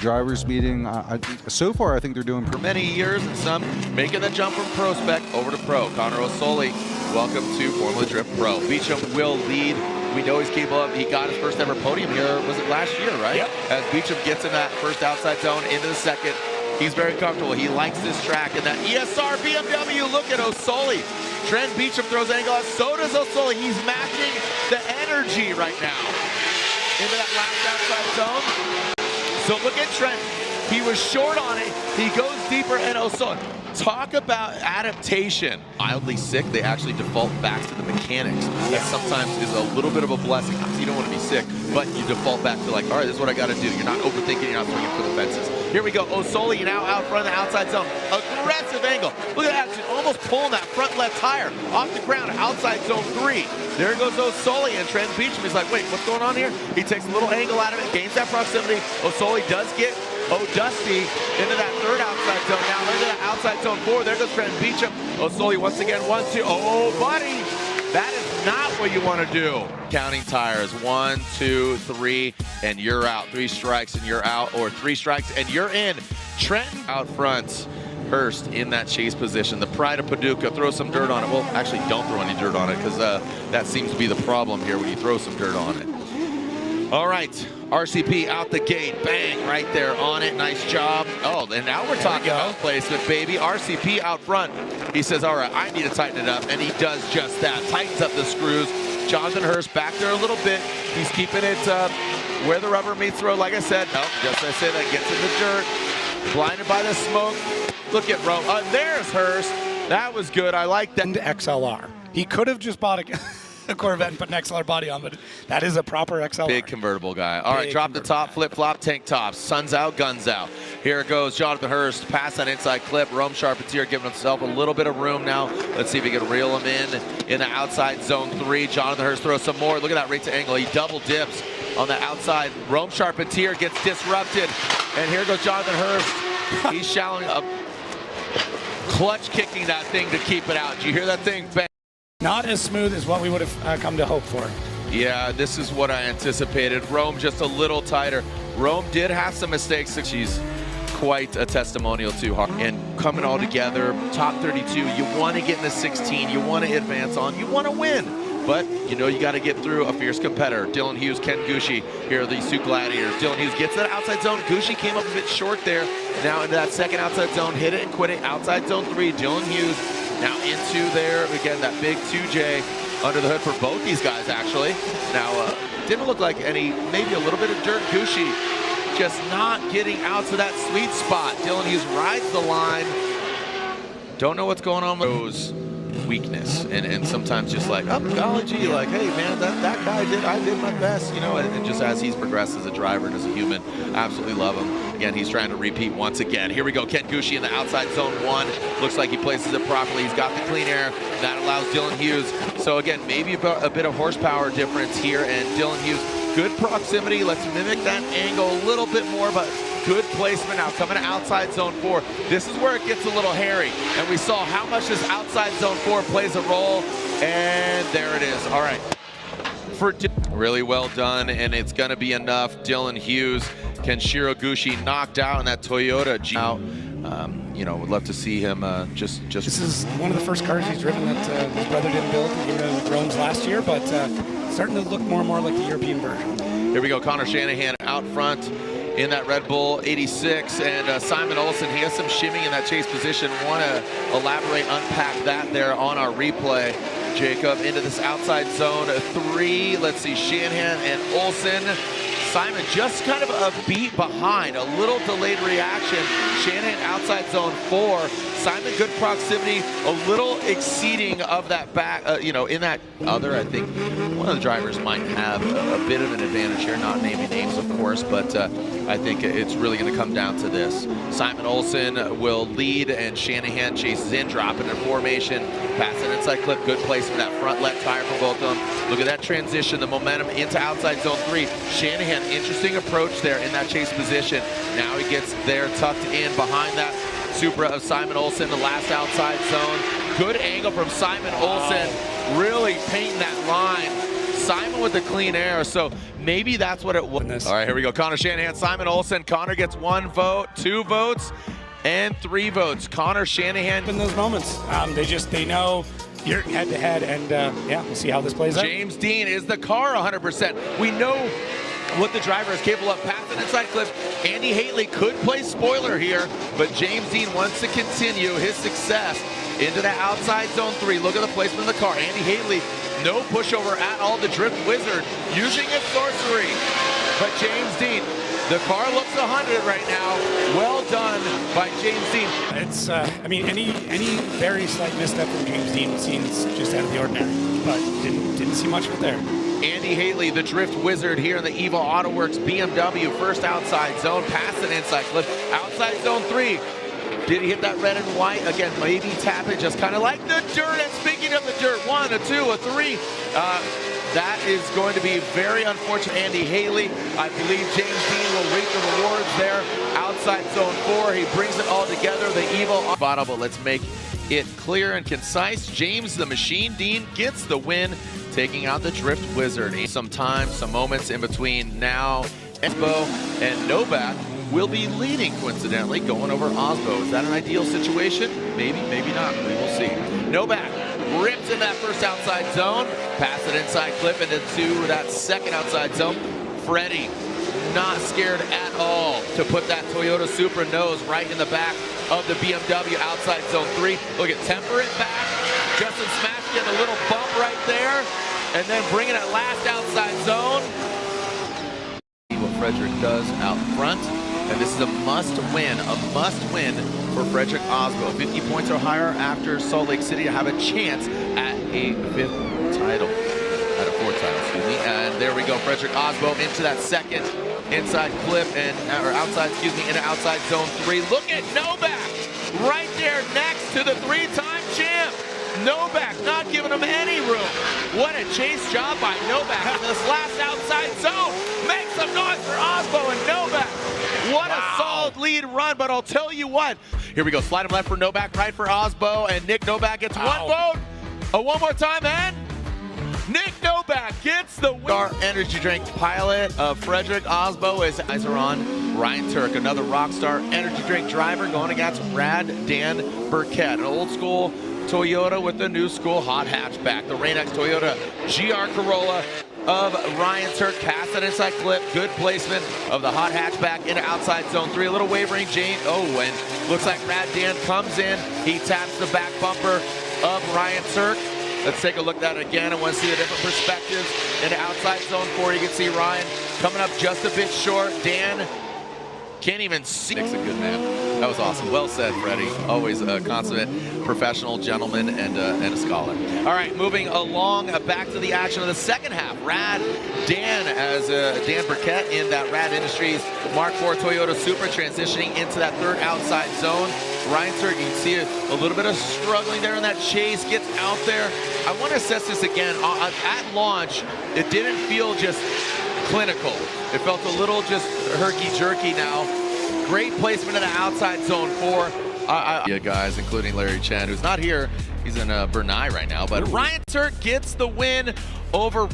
drivers meeting. So far, I think they're doing for many years, and some making the jump from pro spec over to pro. Connor Osoli, welcome to Formula Drift Pro. Beecham will lead. We know he's capable of. He got his first ever podium here. Was it last year, right? Yep. As Beecham gets in that first outside zone into the second, he's very comfortable. He likes this track and that ESR BMW. Look at Osoli. Trent Beecham throws angle out. So does Osoli. He's matching the energy right now into that last outside zone. So look at Trent. He was short on it. He goes deeper, and Osoli. Talk about adaptation. Mildly sick, they actually default back to the mechanics. That sometimes is a little bit of a blessing because you don't want to be sick, but you default back to like, all right, this is what I got to do. You're not overthinking, you're not swinging for the fences. Here we go. Osoli now out front of the outside zone. Aggressive angle. Look at that, almost pulling that front left tire off the ground, outside zone 3. There goes Osoli, and Trent Beecham is like, wait, what's going on here? He takes a little angle out of it, gains that proximity. Osoli does get O'Dusty into that third outside zone. Now into that outside zone 4. There goes Trent Beecham. Osoli once again 1-2. Oh, buddy, that is not what you want to do. Counting tires, 1, 2, 3, and you're out. 3 strikes and you're out, or 3 strikes and you're in. Trenton out front. Hurst in that chase position. The pride of Paducah. Throw some dirt on it. Well, actually, don't throw any dirt on it because that seems to be the problem here when you throw some dirt on it. All right, RCP out the gate. Bang, right there on it. Nice job. Oh, and now we're talking about placement, baby. RCP out front. He says, all right, I need to tighten it up, and he does just that. Tightens up the screws. Jonathan Hurst back there a little bit. He's keeping it where the rubber meets the road. Like I said, just as I said, that gets in the dirt. Blinded by the smoke. Look at Rome. There's Hurst. That was good. I like that. XLR. He could have just bought a Corvette and put an XLR body on, but that is a proper XLR. Big convertible guy. All right, drop the top, flip-flop, tank tops. Sun's out, guns out. Here goes Jonathan Hurst. Pass that inside clip. Rome Charpentier giving himself a little bit of room now. Let's see if he can reel him in the outside zone 3. Jonathan Hurst throws some more. Look at that right to angle. He double dips on the outside. Rome Charpentier gets disrupted. And here goes Jonathan Hurst. He's shallowing up. Clutch kicking that thing to keep it out. Did you hear that thing bang? Not as smooth as what we would have come to hope for. Yeah, this is what I anticipated. Rome just a little tighter. Rome did have some mistakes. She's quite a testimonial to her. And coming all together, top 32, you want to get in the 16, you want to advance on, you want to win. But, you know, you got to get through a fierce competitor. Dylan Hughes, Ken Gucci, here are these two gladiators. Dylan Hughes gets to that outside zone. Gucci came up a bit short there. Now into that second outside zone, hit it and quit it. Outside zone 3, Dylan Hughes now into there. Again, that big 2J under the hood for both these guys, actually. Now, didn't look like any, maybe a little bit of dirt. Gucci just not getting out to that sweet spot. Dylan Hughes rides the line. Don't know what's going on with those weakness, and sometimes just like, oh golly gee, like, hey man, that guy I did my best, you know, and just as he's progressed as a driver and as a human, absolutely love him. Again, he's trying to repeat once again. Here we go, Ken Gucci in the outside zone 1. Looks like he places it properly. He's got the clean air. That allows Dylan Hughes. So again, maybe a bit of horsepower difference here, and Dylan Hughes, good proximity. Let's mimic that angle a little bit more, but good placement now coming to outside zone 4. This is where it gets a little hairy, and we saw how much this outside zone 4 plays a role, and there it is. All right, really well done, and it's going to be enough. Dylan Hughes, Kenshiro Gucci knocked out in that Toyota G. Now, you know, would love to see him just. This is one of the first cars he's driven that his brother didn't build. He drove Rome's last year, but starting to look more and more like the European version. Here we go, Connor Shanahan out front in that Red Bull 86, and Simon Olsen, he has some shimming in that chase position. Want to elaborate, unpack that there on our replay. Jacob into this outside zone 3. Let's see, Shanahan and Olsen. Simon just kind of a beat behind, a little delayed reaction. Shanahan outside zone 4. Simon good proximity, a little exceeding of that back, you know, in that other. I think one of the drivers might have a bit of an advantage here, not naming names, of course, but I think it's really going to come down to this. Simon Olsen will lead, and Shanahan chases in, dropping in formation, passing inside clip, good placement, that front left tire for both of them. Look at that transition, the momentum into outside zone 3. Shanahan, interesting approach there in that chase position. Now he gets there tucked in behind that Supra of Simon Olsen, the last outside zone. Good angle from Simon Olsen, really painting that line. Simon with the clean air, so maybe that's what it was. All right, here we go. Connor Shanahan, Simon Olsen. Connor gets 1 vote, 2 votes, and 3 votes. Connor Shanahan. In those moments, they know you're head to head, and yeah, we'll see how this plays out. James Dean is the car 100%. We know what the driver is capable of. Past an inside clip, Andy Haley could play spoiler here, but James Dean wants to continue his success into the outside zone 3. Look at the placement of the car. Andy Haley, no pushover at all. The Drift Wizard using his sorcery, but James Dean, the car looks 100 right now. Well done by James Dean. It's, I mean, any very slight misstep from James Dean seems just out of the ordinary, but didn't see much of it there. Andy Haley, the Drift Wizard here in the Evo Autoworks BMW, first outside zone, past an inside clip, outside zone 3. Did he hit that red and white? Again, maybe tap it, just kind of like the dirt. And speaking of the dirt, 1, a 2, a 3. That is going to be very unfortunate. Andy Haley, I believe James Dean will reap the rewards there. Outside zone 4, he brings it all together. The Evo Auto, but let's make it clear and concise. James the Machine Dean gets the win, taking out the Drift Wizard. Some time, some moments in between now. Osbo and Novak will be leading, coincidentally, going over Osbo. Is that an ideal situation? Maybe, maybe not. We will see. Novak rips in that first outside zone, pass it inside clip into that second outside zone. Freddie, not scared at all to put that Toyota Supra nose right in the back of the BMW outside zone 3. Look at temper it back. Justin Smash getting a little bump right there, and then bringing it last outside zone. See what Frederick does out front, and this is a must-win for Frederick Osbo. 50 points or higher after Salt Lake City to have a chance at a 5th title. At a 4th title, excuse me. And there we go, Frederick Osbo into that second inside clip, or outside, excuse me, into outside zone 3. Look at Novak right there next to the 3-time champ. Novak not giving him any room. What a chase job by Novak in this last outside zone. Make some noise for Osbo and Novak. What a solid lead run, but I'll tell you what. Here we go, slide him left for Novak, right for Osbo, and Nick Novak gets 1 vote. One more time, and Nick Novak gets the win. Our energy drink pilot of Frederick Osbo is eyes are on Ryan Turk, another Rockstar energy drink driver going against Rad Dan Burkett, an old school Toyota with the new school hot hatchback. The Rain-X Toyota GR Corolla of Ryan Turk, past that inside clip, good placement of the hot hatchback into outside zone 3. A little wavering, and looks like Rad Dan comes in. He taps the back bumper of Ryan Turk. Let's take a look at it again. I want to see the different perspectives. Into outside zone 4, you can see Ryan coming up just a bit short. Dan can't even see. Nick's a good man. That was awesome. Well said, Freddie. Always a consummate professional gentleman and a scholar. All right, moving along, back to the action of the second half. Rad Dan, as Dan Burkett in that Rad Industries Mark IV Toyota Supra, transitioning into that 3rd outside zone. Ryan Turk, you can see a little bit of struggling there in that chase, gets out there. I want to assess this again. At launch, it didn't feel just clinical. It felt a little just herky-jerky now. Great placement in the outside zone 4. Yeah, guys, including Larry Chen, who's not here. He's in Bernay right now. But Ryan Turk gets the win over